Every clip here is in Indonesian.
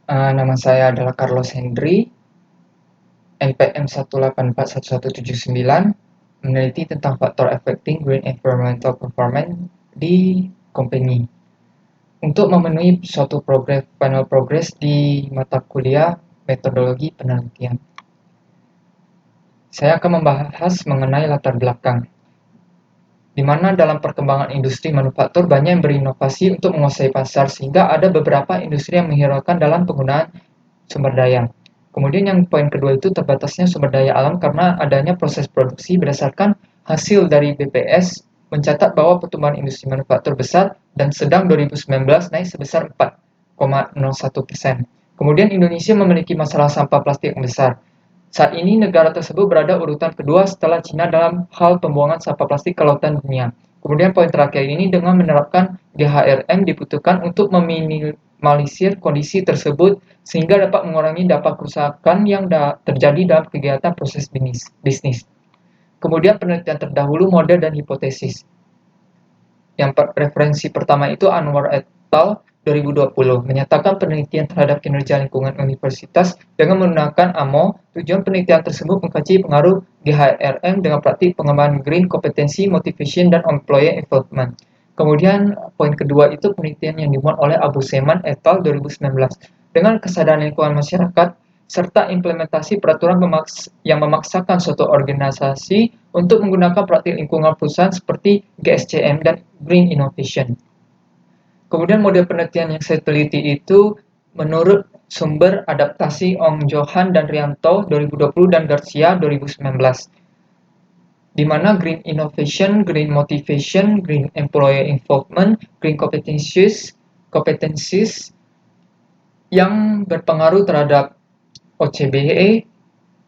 Nama saya adalah Carlos Hendry, NPM 1841179, meneliti tentang faktor affecting green environmental performance di company. Untuk memenuhi suatu panel progres di mata kuliah metodologi penelitian. Saya akan membahas mengenai latar belakang, di mana dalam perkembangan industri manufaktur banyak yang berinovasi untuk menguasai pasar, sehingga ada beberapa industri yang menghiraukan dalam penggunaan sumber daya. Kemudian yang poin kedua itu terbatasnya sumber daya alam karena adanya proses produksi berdasarkan hasil dari BPS mencatat bahwa pertumbuhan industri manufaktur besar dan sedang 2019 naik sebesar 4,01%. Kemudian Indonesia memiliki masalah sampah plastik yang besar. Saat ini negara tersebut berada urutan kedua setelah Cina dalam hal pembuangan sampah plastik ke lautan dunia. Kemudian poin terakhir ini dengan menerapkan GHRM dibutuhkan untuk meminimalisir kondisi tersebut sehingga dapat mengurangi dampak kerusakan yang terjadi dalam kegiatan proses bisnis. Kemudian penelitian terdahulu, model dan hipotesis. Yang referensi pertama itu Anwar et al. 2020 menyatakan penelitian terhadap kinerja lingkungan universitas dengan menggunakan AMO. Tujuan penelitian tersebut mengkaji pengaruh GHRM dengan praktik pengembangan green competency, motivation, dan employee involvement. Kemudian poin kedua itu penelitian yang dimuat oleh Abu Seman et al. 2019 dengan kesadaran lingkungan masyarakat serta implementasi peraturan yang memaksakan suatu organisasi untuk menggunakan praktik lingkungan perusahaan seperti GSCM dan Green Innovation. Kemudian model penelitian yang saya teliti itu menurut sumber adaptasi Ong Johan dan Rianto 2020 dan Garcia 2019. Di mana Green Innovation, Green Motivation, Green Employee Involvement, Green Competencies yang berpengaruh terhadap OCBE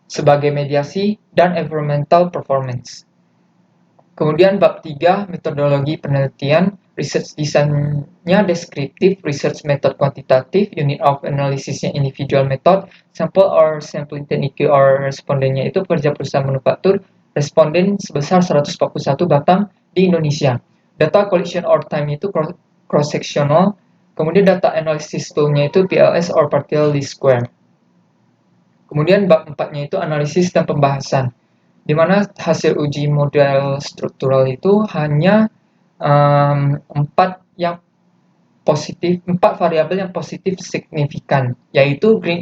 sebagai mediasi dan environmental performance. Kemudian bab 3, metodologi penelitian, research desainnya deskriptif, research method kuantitatif, unit of analysisnya individual method, sample or sampling technique or respondennya itu pekerja perusahaan manufaktur, responden sebesar 141 batang di Indonesia. Data collection or time itu cross-sectional, kemudian data analysis toolnya itu PLS or partial least square. Kemudian bab 4-nya itu analisis dan pembahasan, di mana hasil uji model struktural itu hanya 4 variabel yang positif signifikan, yaitu green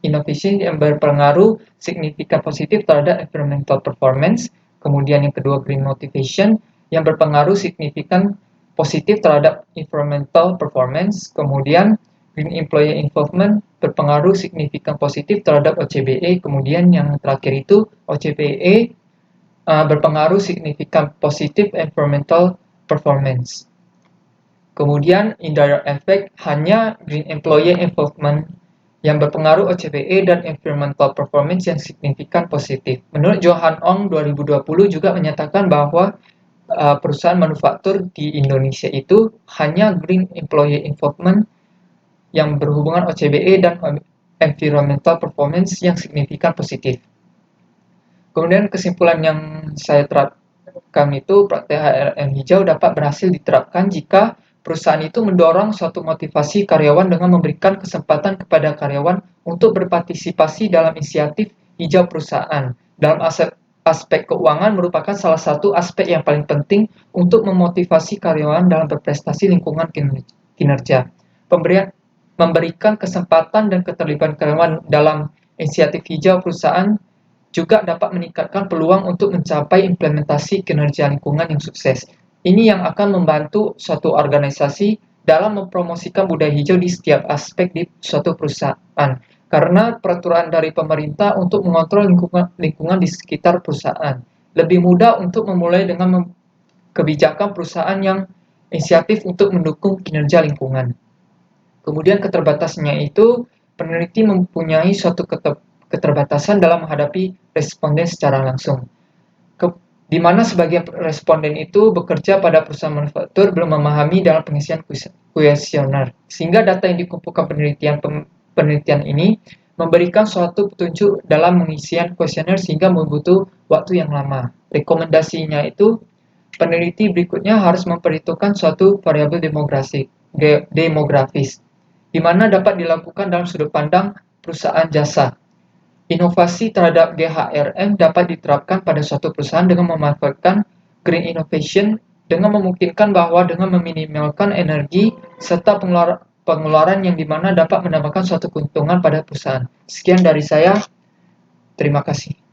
innovation yang berpengaruh signifikan positif terhadap environmental performance, kemudian yang kedua green motivation yang berpengaruh signifikan positif terhadap environmental performance, kemudian green employee involvement berpengaruh signifikan positif terhadap OCBE, kemudian yang terakhir itu OCBE berpengaruh signifikan positif environmental performance. Kemudian indirect effect hanya green employee involvement yang berpengaruh OCBE dan environmental performance yang signifikan positif. Menurut Johan Ong 2020 juga menyatakan bahwa perusahaan manufaktur di Indonesia itu hanya green employee involvement yang berhubungan OCBE dan environmental performance yang signifikan positif. Kemudian kesimpulan yang saya terapkan itu praktek HRM hijau dapat berhasil diterapkan jika perusahaan itu mendorong suatu motivasi karyawan dengan memberikan kesempatan kepada karyawan untuk berpartisipasi dalam inisiatif hijau perusahaan. Dalam aspek keuangan merupakan salah satu aspek yang paling penting untuk memotivasi karyawan dalam berprestasi lingkungan kinerja. Memberikan kesempatan dan keterlibatan karyawan dalam inisiatif hijau perusahaan juga dapat meningkatkan peluang untuk mencapai implementasi kinerja lingkungan yang sukses. Ini yang akan membantu suatu organisasi dalam mempromosikan budaya hijau di setiap aspek di suatu perusahaan. Karena peraturan dari pemerintah untuk mengontrol lingkungan di sekitar perusahaan. Lebih mudah untuk memulai dengan kebijakan perusahaan yang inisiatif untuk mendukung kinerja lingkungan. Kemudian keterbatasannya itu peneliti mempunyai suatu keterbatasan dalam menghadapi responden secara langsung. Di mana sebagian responden itu bekerja pada perusahaan manufaktur belum memahami dalam pengisian kuesioner, sehingga data yang dikumpulkan penelitian ini memberikan suatu petunjuk dalam pengisian kuesioner sehingga membutuhkan waktu yang lama. Rekomendasinya itu peneliti berikutnya harus memperhitungkan suatu variabel demografis, di mana dapat dilakukan dalam sudut pandang perusahaan jasa. Inovasi terhadap GHRM dapat diterapkan pada suatu perusahaan dengan memanfaatkan green innovation dengan memungkinkan bahwa dengan meminimalkan energi serta pengeluaran yang dimana dapat mendapatkan suatu keuntungan pada perusahaan. Sekian dari saya, terima kasih.